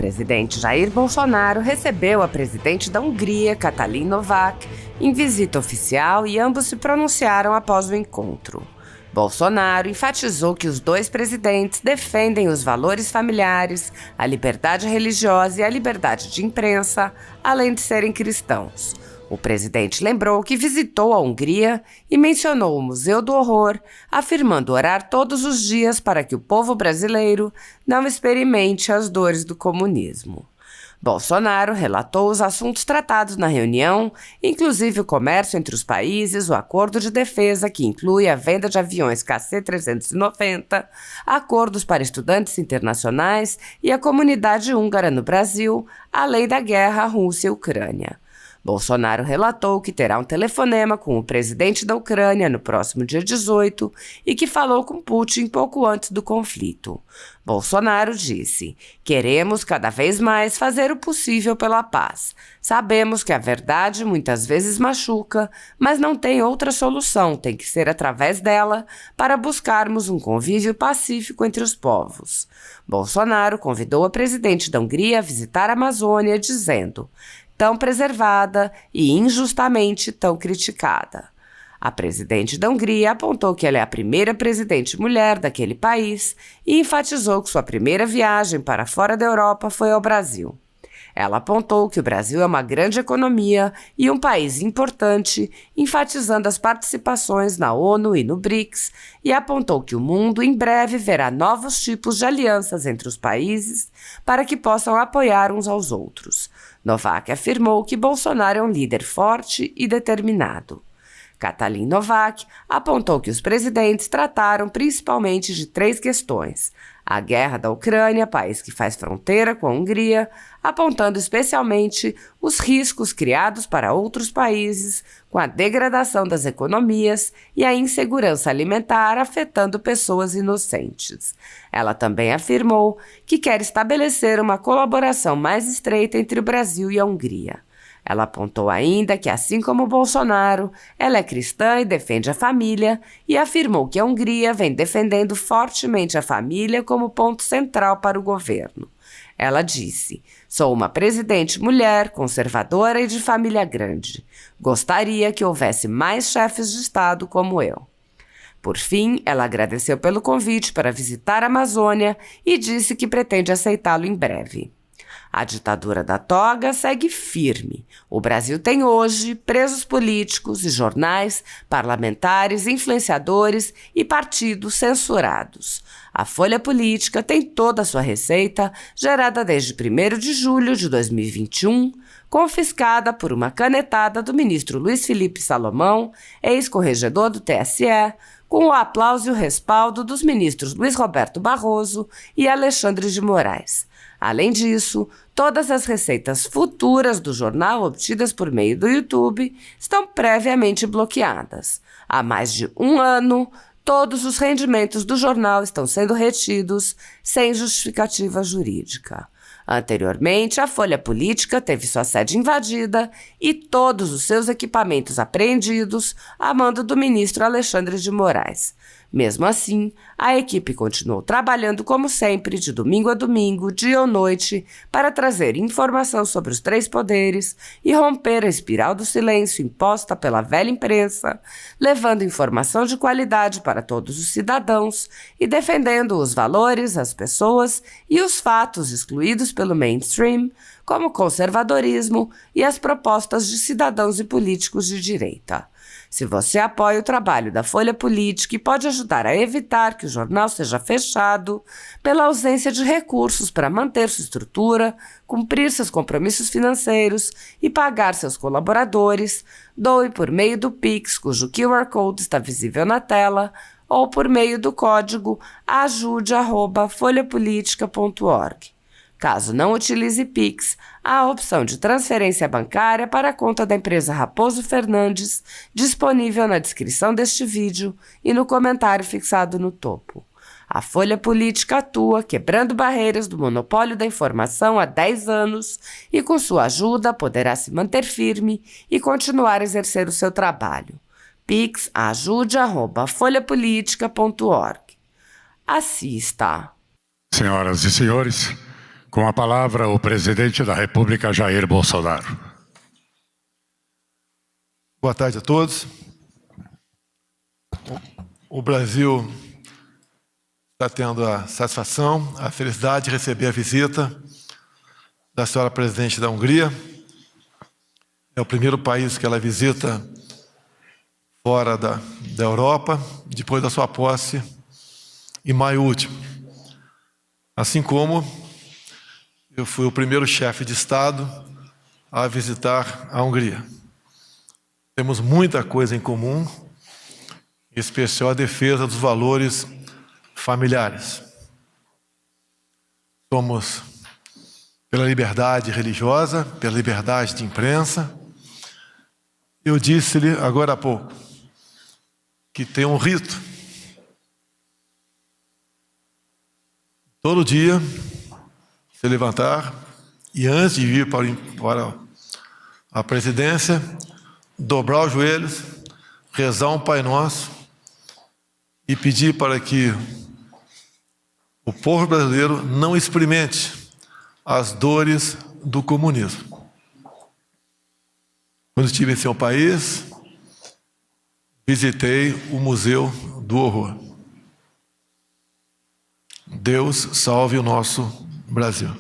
presidente Jair Bolsonaro recebeu a presidente da Hungria, Katalin Novák, em visita oficial e ambos se pronunciaram após o encontro. Bolsonaro enfatizou que os dois presidentes defendem os valores familiares, a liberdade religiosa e a liberdade de imprensa, além de serem cristãos. O presidente lembrou que visitou a Hungria e mencionou o Museu do Horror, afirmando orar todos os dias para que o povo brasileiro não experimente as dores do comunismo. Bolsonaro relatou os assuntos tratados na reunião, inclusive o comércio entre os países, o acordo de defesa, que inclui a venda de aviões KC-390, acordos para estudantes internacionais e a comunidade húngara no Brasil, além da guerra Rússia-Ucrânia. Bolsonaro relatou que terá um telefonema com o presidente da Ucrânia no próximo dia 18 e que falou com Putin pouco antes do conflito. Bolsonaro disse: "Queremos cada vez mais fazer o possível pela paz. Sabemos que a verdade muitas vezes machuca, mas não tem outra solução, tem que ser através dela para buscarmos um convívio pacífico entre os povos." Bolsonaro convidou a presidente da Hungria a visitar a Amazônia, dizendo: "Tão preservada e injustamente tão criticada." A presidente da Hungria apontou que ela é a primeira presidente mulher daquele país e enfatizou que sua primeira viagem para fora da Europa foi ao Brasil. Ela apontou que o Brasil é uma grande economia e um país importante, enfatizando as participações na ONU e no BRICS, e apontou que o mundo em breve verá novos tipos de alianças entre os países para que possam apoiar uns aos outros. Novák afirmou que Bolsonaro é um líder forte e determinado. Katalin Novák apontou que os presidentes trataram principalmente de 3 questões: a guerra da Ucrânia, país que faz fronteira com a Hungria, apontando especialmente os riscos criados para outros países com a degradação das economias e a insegurança alimentar afetando pessoas inocentes. Ela também afirmou que quer estabelecer uma colaboração mais estreita entre o Brasil e a Hungria. Ela apontou ainda que, assim como Bolsonaro, ela é cristã e defende a família, e afirmou que a Hungria vem defendendo fortemente a família como ponto central para o governo. Ela disse: "Sou uma presidente mulher, conservadora e de família grande. Gostaria que houvesse mais chefes de Estado como eu." Por fim, ela agradeceu pelo convite para visitar a Amazônia e disse que pretende aceitá-lo em breve. A ditadura da toga segue firme. O Brasil tem hoje presos políticos e jornais, parlamentares, influenciadores e partidos censurados. A Folha Política tem toda a sua receita, gerada desde 1º de julho de 2021, confiscada por uma canetada do ministro Luiz Felipe Salomão, ex-corregedor do TSE, com o aplauso e o respaldo dos ministros Luiz Roberto Barroso e Alexandre de Moraes. Além disso, todas as receitas futuras do jornal obtidas por meio do YouTube estão previamente bloqueadas. Há mais de 1 ano, todos os rendimentos do jornal estão sendo retidos sem justificativa jurídica. Anteriormente, a Folha Política teve sua sede invadida e todos os seus equipamentos apreendidos a mando do ministro Alexandre de Moraes. Mesmo assim, a equipe continuou trabalhando como sempre, de domingo a domingo, dia ou noite, para trazer informação sobre os 3 poderes e romper a espiral do silêncio imposta pela velha imprensa, levando informação de qualidade para todos os cidadãos e defendendo os valores, as pessoas e os fatos excluídos pelo mainstream, como o conservadorismo e as propostas de cidadãos e políticos de direita. Se você apoia o trabalho da Folha Política e pode ajudar a evitar que o jornal seja fechado, pela ausência de recursos para manter sua estrutura, cumprir seus compromissos financeiros e pagar seus colaboradores, doe por meio do Pix, cujo QR Code está visível na tela, ou por meio do código ajude@folhapolitica.org. Caso não utilize Pix, há a opção de transferência bancária para a conta da empresa Raposo Fernandes, disponível na descrição deste vídeo e no comentário fixado no topo. A Folha Política atua quebrando barreiras do monopólio da informação há 10 anos e, com sua ajuda, poderá se manter firme e continuar a exercer o seu trabalho. Pix ajude@folhapolitica.org. Assista. Senhoras e senhores, Com a palavra, o presidente da República, Jair Bolsonaro. Boa tarde a todos. O Brasil está tendo a satisfação, a felicidade de receber a visita da senhora presidente da Hungria. É o primeiro país que ela visita fora da Europa, depois da sua posse em maio último. Assim como eu fui o primeiro chefe de Estado a visitar a Hungria. Temos muita coisa em comum, em especial a defesa dos valores familiares. Somos pela liberdade religiosa, pela liberdade de imprensa. Eu disse-lhe agora há pouco que tem um rito. Todo dia, se levantar e antes de vir para a presidência, dobrar os joelhos, rezar um Pai Nosso e pedir para que o povo brasileiro não experimente as dores do comunismo. Quando estive em seu país, visitei o Museu do Horror. Deus salve o nosso Brasil.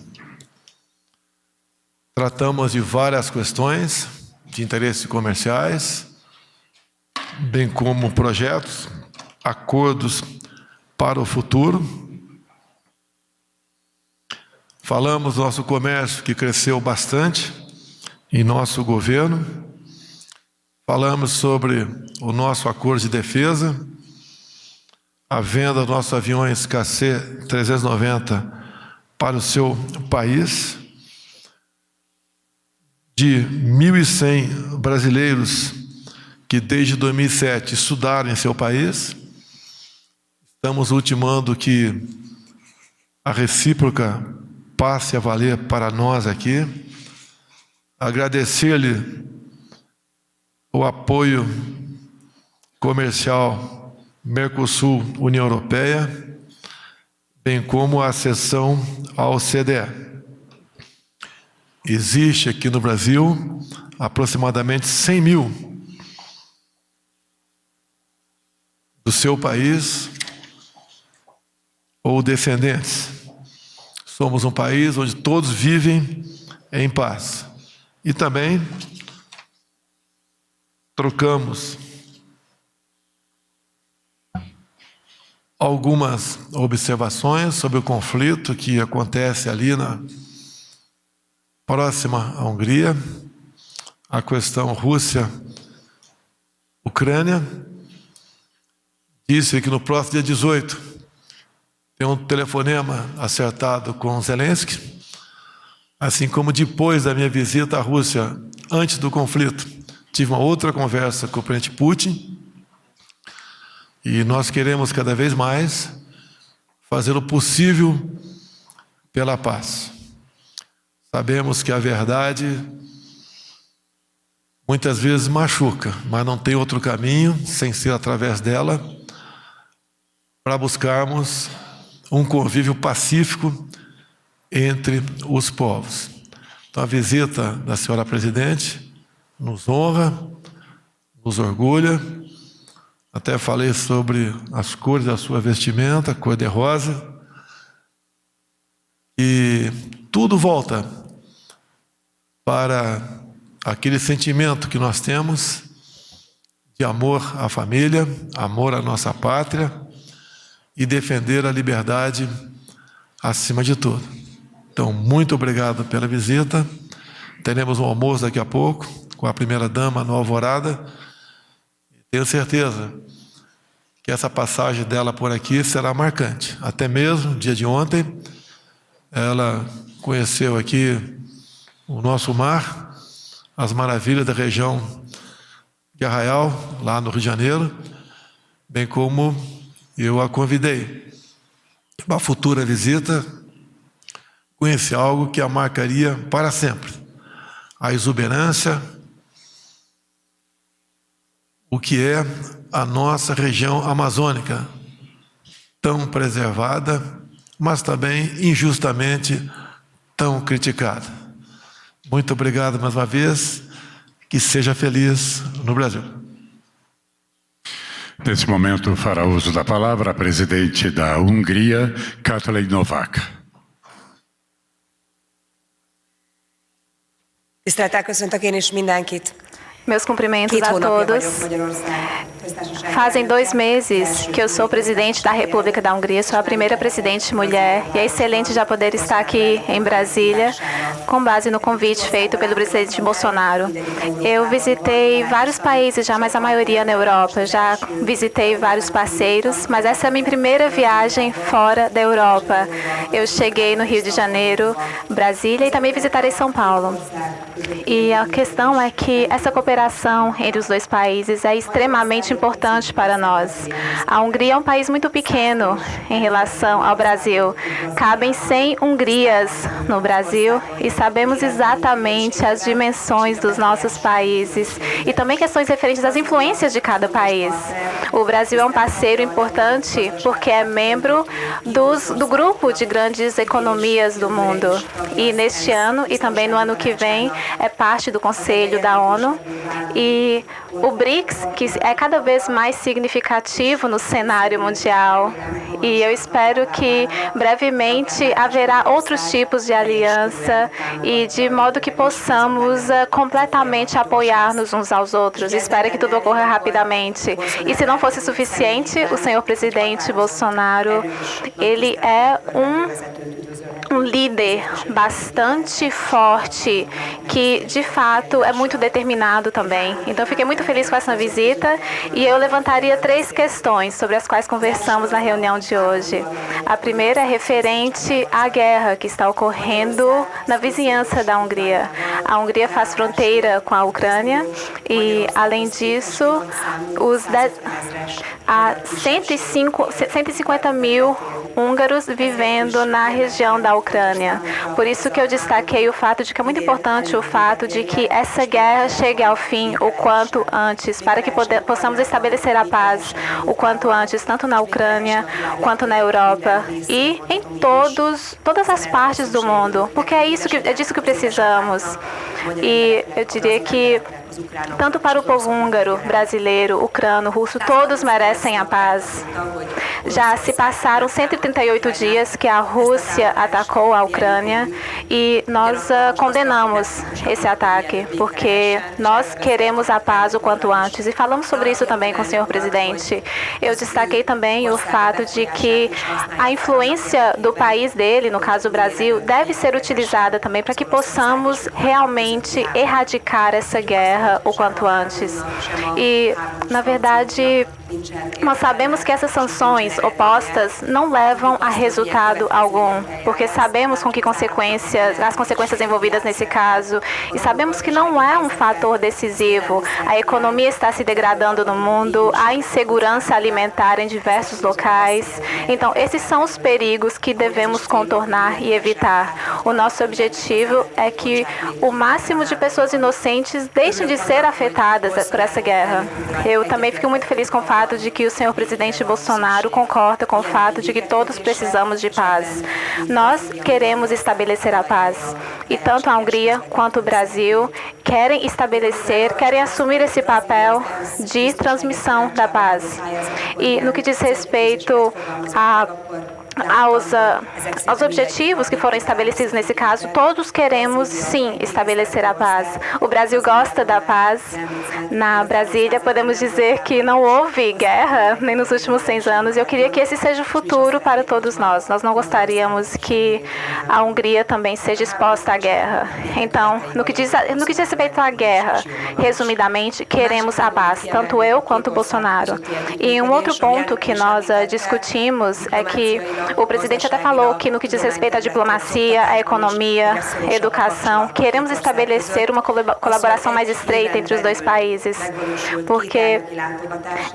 Tratamos de várias questões de interesses comerciais, bem como projetos, acordos para o futuro. Falamos do nosso comércio, que cresceu bastante em nosso governo. Falamos sobre o nosso acordo de defesa, a venda dos nossos aviões KC-390 para o seu país, de 1.100 brasileiros que desde 2007 estudaram em seu país. Estamos ultimando que a recíproca passe a valer para nós aqui. Agradecer-lhe o apoio comercial Mercosul-União Europeia, bem como a acessão ao OCDE. Existe aqui no Brasil aproximadamente 100 mil do seu país ou descendentes. Somos um país onde todos vivem em paz. E também trocamos algumas observações sobre o conflito que acontece ali próxima à Hungria, a questão Rússia-Ucrânia. Disse que no próximo dia 18 tem um telefonema acertado com Zelensky, assim como depois da minha visita à Rússia, antes do conflito, tive uma outra conversa com o presidente Putin, e nós queremos cada vez mais fazer o possível pela paz. Sabemos que a verdade muitas vezes machuca, mas não tem outro caminho, sem ser através dela, para buscarmos um convívio pacífico entre os povos. Então, a visita da senhora presidente nos honra, nos orgulha. Até falei sobre as cores da sua vestimenta, cor de rosa. E tudo volta para aquele sentimento que nós temos de amor à família, amor à nossa pátria e defender a liberdade acima de tudo. Então, muito obrigado pela visita. Teremos um almoço daqui a pouco com a primeira-dama no Alvorada. Tenho certeza que essa passagem dela por aqui será marcante. Até mesmo, no dia de ontem, ela conheceu aqui o nosso mar, as maravilhas da região de Arraial, lá no Rio de Janeiro, bem como eu a convidei. Uma futura visita, conhecer algo que a marcaria para sempre. A exuberância, o que é a nossa região amazônica, tão preservada, mas também injustamente tão criticada. Muito obrigado mais uma vez. Que seja feliz no Brasil. Nesse momento, fará uso da palavra a presidente da Hungria, Katalin Novák. Tisztelettel köszöntök én is mindenkit. Meus cumprimentos a todos. Fazem 2 meses que eu sou presidente da República da Hungria, sou a primeira presidente mulher, e é excelente já poder estar aqui em Brasília, com base no convite feito pelo presidente Bolsonaro. Eu visitei vários países já, mas a maioria na Europa. Já visitei vários parceiros, mas essa é a minha primeira viagem fora da Europa. Eu cheguei no Rio de Janeiro, Brasília, e também visitarei São Paulo. E a questão é que essa cooperação entre os 2 países é extremamente importante para nós. A Hungria é um país muito pequeno em relação ao Brasil. Cabem 100 Hungrias no Brasil e sabemos exatamente as dimensões dos nossos países e também questões referentes às influências de cada país. O Brasil é um parceiro importante porque é membro do grupo de grandes economias do mundo. E neste ano e também no ano que vem é parte do Conselho da ONU. E o BRICS, que é cada vez mais significativo no cenário mundial. E eu espero que brevemente haverá outros tipos de aliança e de modo que possamos completamente apoiar-nos uns aos outros. Espero que tudo ocorra rapidamente. E se não fosse suficiente, o senhor presidente Bolsonaro, ele é um líder bastante forte, que de fato é muito determinado também. Então fiquei muito feliz com essa visita e eu levantaria 3 questões sobre as quais conversamos na reunião de hoje. A primeira é referente à guerra que está ocorrendo na vizinhança da Hungria. A Hungria faz fronteira com a Ucrânia e, além disso, há 150 mil húngaros vivendo na região da Ucrânia. Por isso que eu destaquei o fato de que é muito importante o fato de que essa guerra chegue ao fim o quanto antes, para que possamos estabelecer a paz o quanto antes, tanto na Ucrânia quanto na Europa e em todas as partes do mundo, porque é disso que precisamos. E eu diria que tanto para o povo húngaro, brasileiro, ucrano, russo, todos merecem a paz. Já se passaram 138 dias que a Rússia atacou a Ucrânia e nós condenamos esse ataque, porque nós queremos a paz o quanto antes. E falamos sobre isso também com o senhor presidente. Eu destaquei também o fato de que a influência do país dele, no caso o Brasil, deve ser utilizada também para que possamos realmente erradicar essa guerra o quanto antes. E, na verdade, nós sabemos que essas sanções opostas não levam a resultado algum, porque sabemos com que as consequências envolvidas nesse caso, e sabemos que não é um fator decisivo. A economia está se degradando no mundo, há insegurança alimentar em diversos locais. Então, esses são os perigos que devemos contornar e evitar. O nosso objetivo é que o máximo de pessoas inocentes deixem de ser afetadas por essa guerra. Eu também fico muito feliz com o fato de que o senhor presidente Bolsonaro concorda com o fato de que todos precisamos de paz. Nós queremos estabelecer a paz. E tanto a Hungria quanto o Brasil querem assumir esse papel de transmissão da paz. E no que diz respeito aos objetivos que foram estabelecidos nesse caso, todos queremos, sim, estabelecer a paz. O Brasil gosta da paz. Na Brasília, podemos dizer que não houve guerra nem nos últimos 100 anos. Eu queria que esse seja o futuro para todos nós. Nós não gostaríamos que a Hungria também seja exposta à guerra. Então, no que diz respeito à guerra, resumidamente, queremos a paz, tanto eu quanto o Bolsonaro. E um outro ponto que nós discutimos é que o presidente até falou que no que diz respeito à diplomacia, à economia, à educação, queremos estabelecer uma colaboração mais estreita entre os 2 países, porque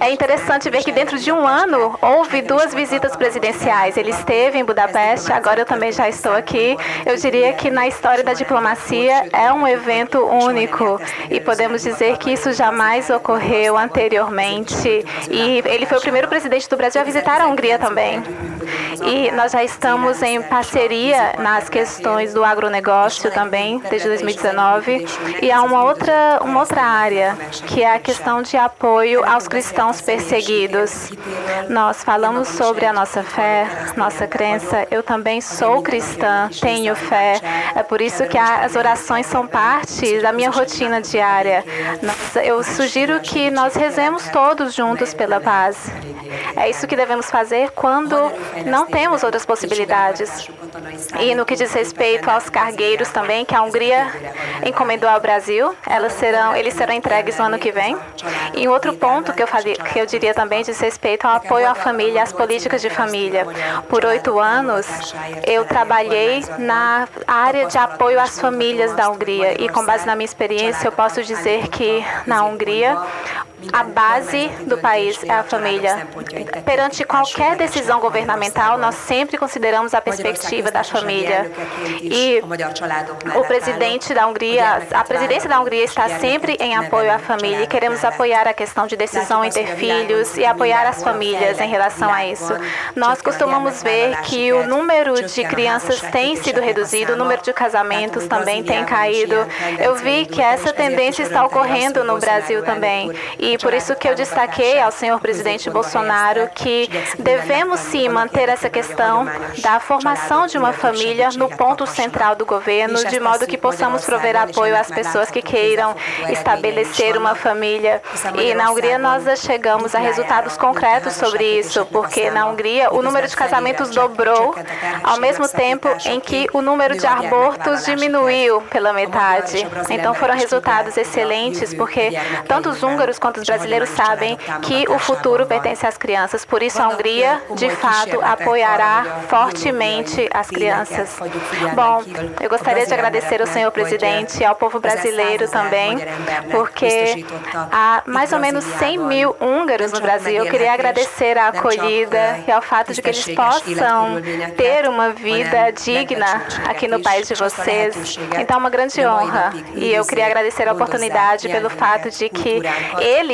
é interessante ver que dentro de um ano houve 2 visitas presidenciais. Ele esteve em Budapeste, agora eu também já estou aqui. Eu diria que na história da diplomacia é um evento único e podemos dizer que isso jamais ocorreu anteriormente. E ele foi o primeiro presidente do Brasil a visitar a Hungria também. E nós já estamos em parceria nas questões do agronegócio também, desde 2019. E há uma outra área, que é a questão de apoio aos cristãos perseguidos. Nós falamos sobre a nossa fé, nossa crença. Eu também sou cristã, tenho fé. É por isso que as orações são parte da minha rotina diária. Eu sugiro que nós rezemos todos juntos pela paz. É isso que devemos fazer quando não temos outras possibilidades. E no que diz respeito aos cargueiros também, que a Hungria encomendou ao Brasil, eles serão entregues no ano que vem. E outro ponto que eu diria também diz respeito ao apoio à família, às políticas de família. Por 8 anos, eu trabalhei na área de apoio às famílias da Hungria. E com base na minha experiência, eu posso dizer que na Hungria, a base do país é a família. Perante qualquer decisão governamental, nós sempre consideramos a perspectiva da família. E o presidente da Hungria, a presidência da Hungria está sempre em apoio à família. E queremos apoiar a questão de decisão entre filhos e apoiar as famílias em relação a isso. Nós costumamos ver que o número de crianças tem sido reduzido, o número de casamentos também tem caído. Eu vi que essa tendência está ocorrendo no Brasil também. E por isso que eu destaquei ao senhor presidente Bolsonaro que devemos sim manter essa questão da formação de uma família no ponto central do governo, de modo que possamos prover apoio às pessoas que queiram estabelecer uma família. E na Hungria nós já chegamos a resultados concretos sobre isso, porque na Hungria o número de casamentos dobrou, ao mesmo tempo em que o número de abortos diminuiu pela metade. Então foram resultados excelentes, porque tanto os húngaros quanto os brasileiros sabem que o futuro pertence às crianças. Por isso a Hungria, de fato, apoiará fortemente as crianças. Bom, eu gostaria de agradecer ao senhor presidente e ao povo brasileiro também, porque há mais ou menos 100 mil húngaros no Brasil. Eu queria agradecer a acolhida e ao fato de que eles possam ter uma vida digna aqui no país de vocês. Então, é uma grande honra. E eu queria agradecer a oportunidade pelo fato de que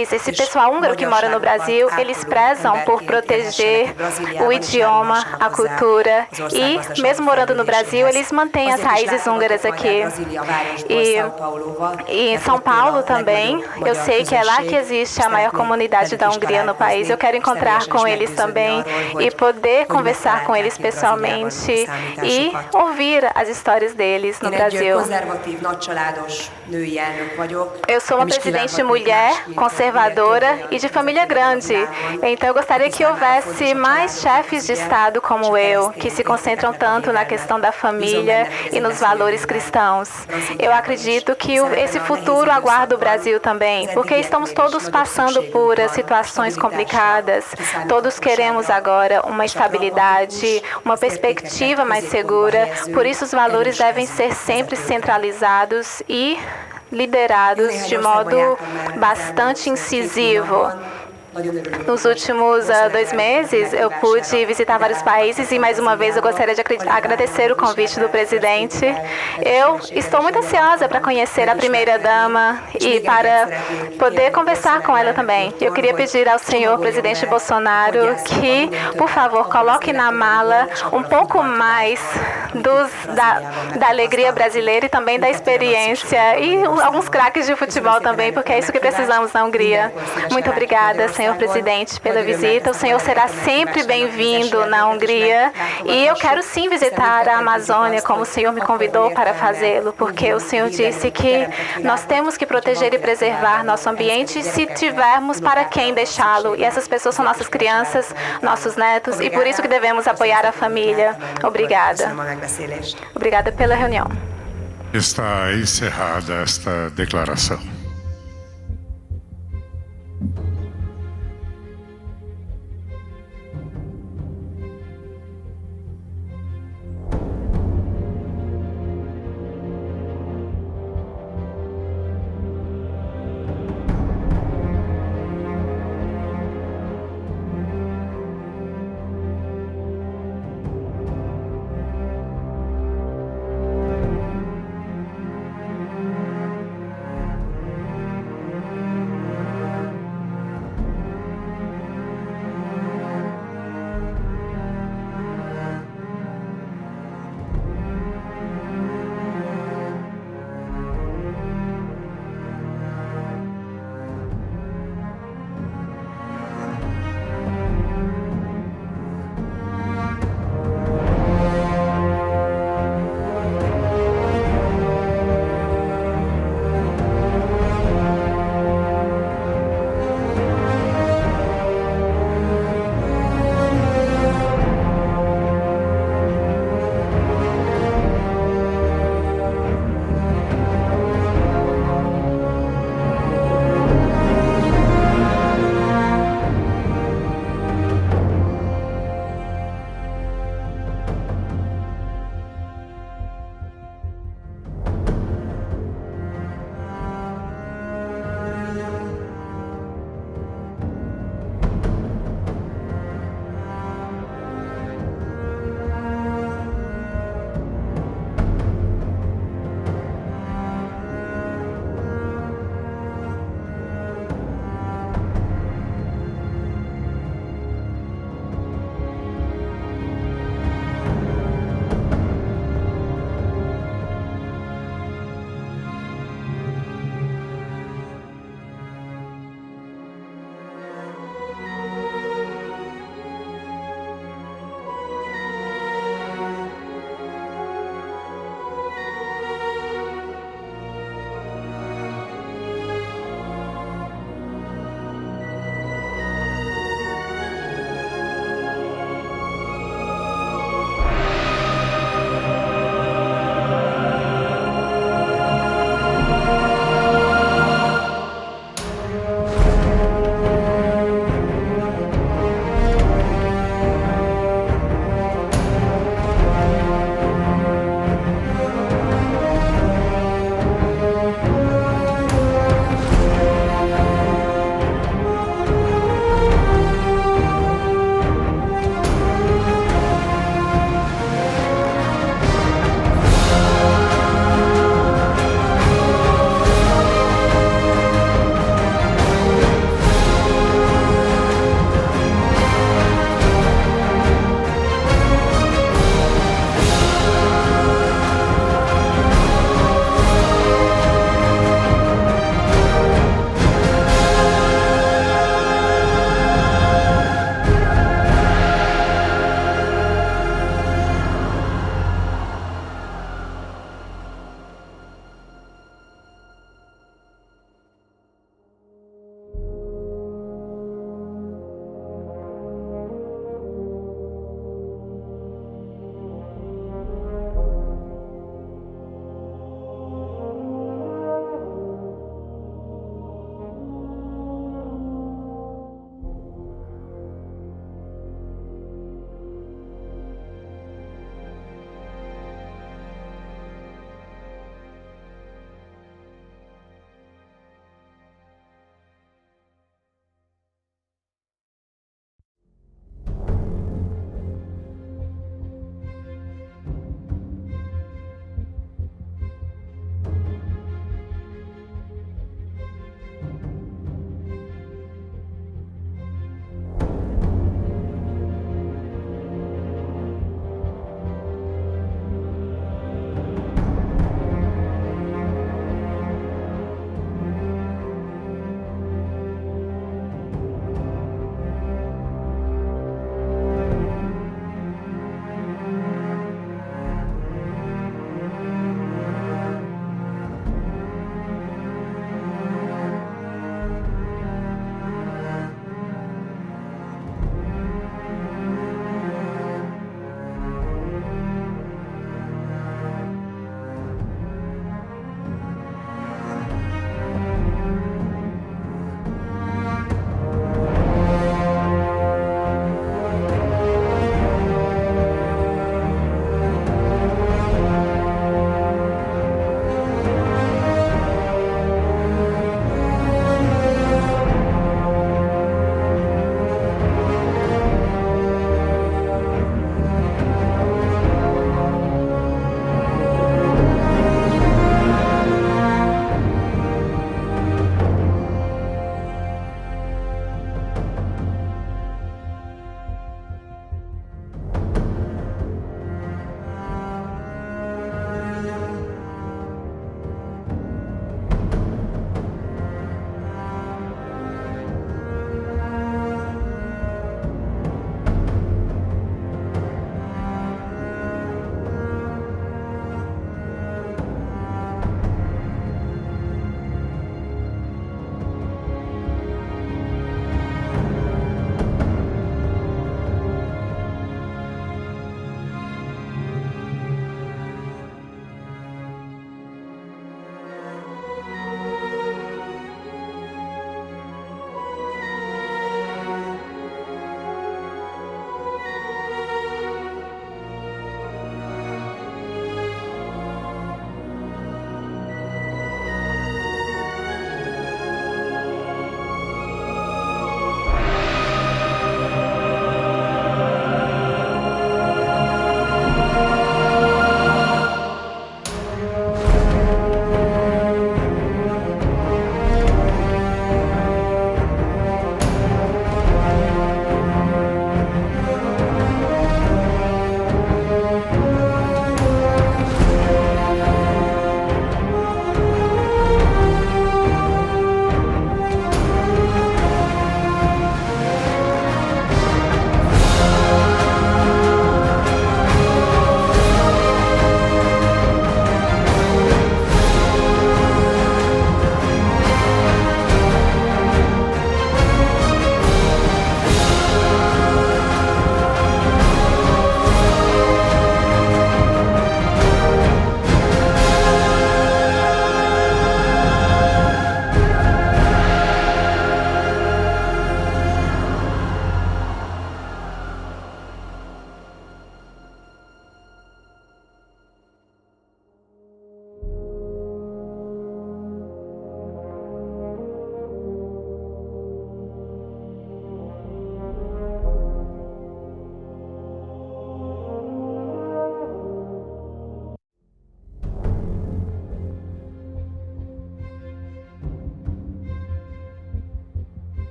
esse pessoal húngaro que mora no Brasil, eles prezam por proteger o idioma, a cultura e, mesmo morando no Brasil, eles mantêm as raízes húngaras aqui. E em São Paulo também, eu sei que é lá que existe a maior comunidade da Hungria no país. Eu quero encontrar com eles também e poder conversar com eles pessoalmente e ouvir as histórias deles no Brasil. Eu sou uma presidente mulher, conservadora e de família grande. Então, eu gostaria que houvesse mais chefes de Estado como eu, que se concentram tanto na questão da família e nos valores cristãos. Eu acredito que esse futuro aguarda o Brasil também, porque estamos todos passando por situações complicadas. Todos queremos agora uma estabilidade, uma perspectiva mais segura. Por isso, os valores devem ser sempre centralizados e liderados de modo bastante incisivo. Nos últimos 2 meses, eu pude visitar vários países e, mais uma vez, eu gostaria de agradecer o convite do presidente. Eu estou muito ansiosa para conhecer a primeira-dama e para poder conversar com ela também. Eu queria pedir ao senhor presidente Bolsonaro que, por favor, coloque na mala um pouco mais da alegria brasileira e também da experiência e alguns craques de futebol também, porque é isso que precisamos na Hungria. Muito obrigada, senhor presidente, pela visita. O senhor será sempre bem-vindo na Hungria e eu quero sim visitar a Amazônia, como o senhor me convidou para fazê-lo, porque o senhor disse que nós temos que proteger e preservar nosso ambiente se tivermos para quem deixá-lo. E essas pessoas são nossas crianças, nossos netos, e por isso que devemos apoiar a família. Obrigada. Obrigada pela reunião. Está encerrada esta declaração.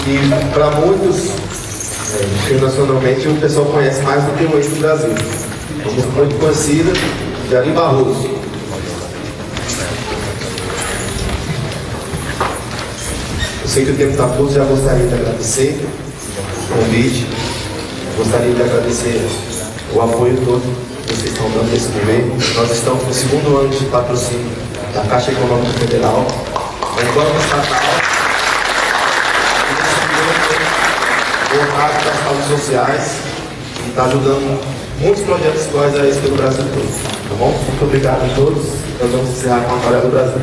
E para muitos, internacionalmente, o pessoal conhece mais do que o ex do Brasil. Muito conhecida, de Ari Barroso. Eu sei que o tempo está curto, já gostaria de agradecer o convite, gostaria de agradecer o apoio todo que vocês estão dando nesse momento. Nós estamos no 2º ano de patrocínio da Caixa Econômica Federal, enquanto estatal, voltado para as causas sociais, e está ajudando muitos projetos iguais a esse pelo Brasil todo. Tá bom? Muito obrigado a todos. Nós vamos encerrar com a Glória do Brasil.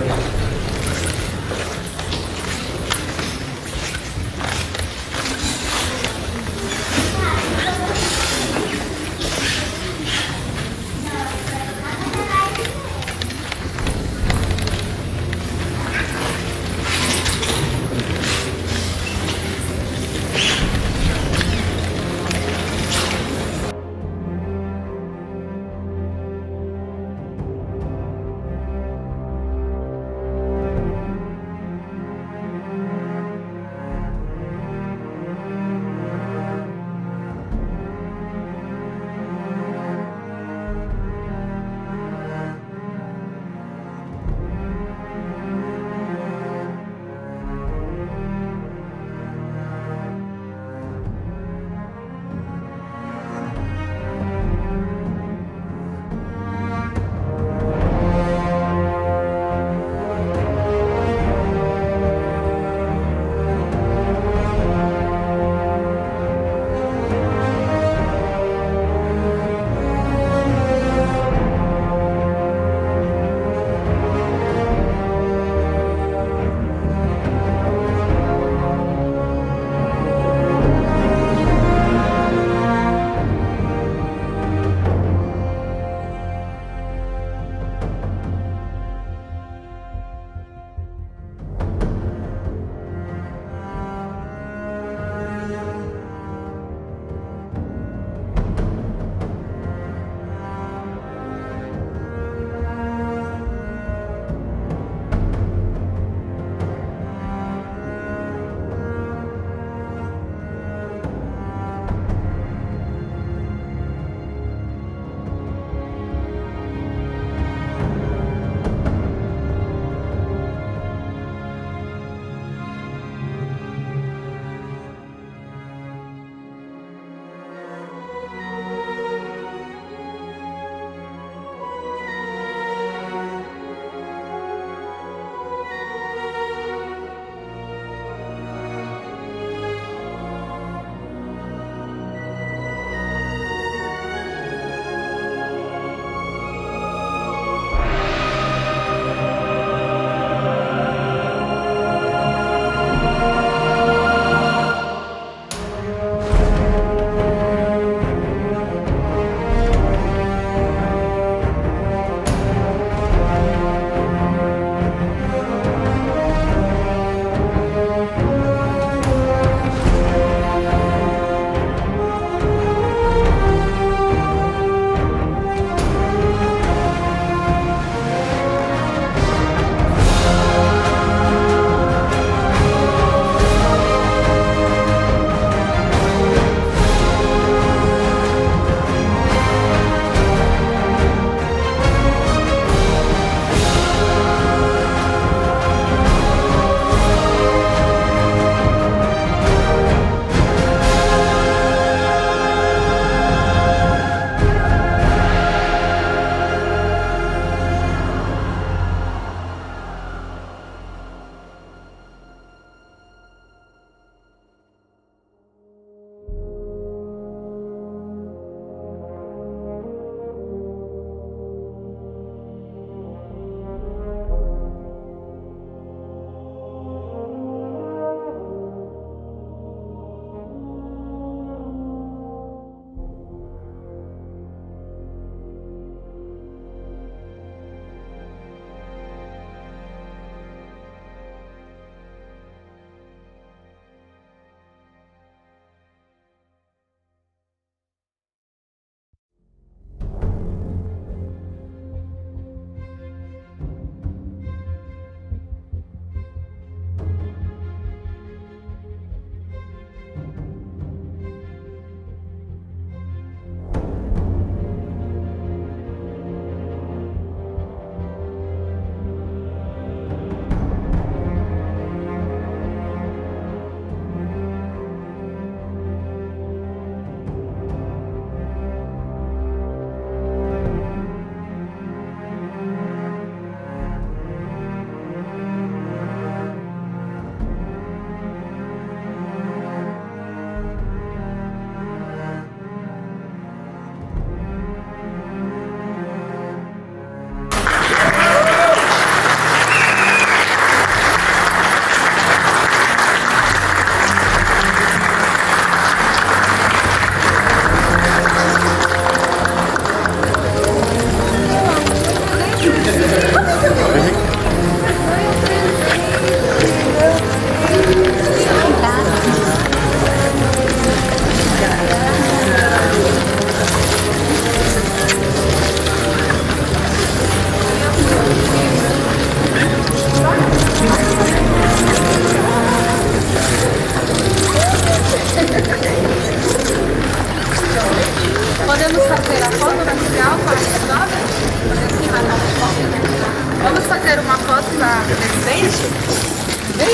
Vamos fazer uma foto da presidente?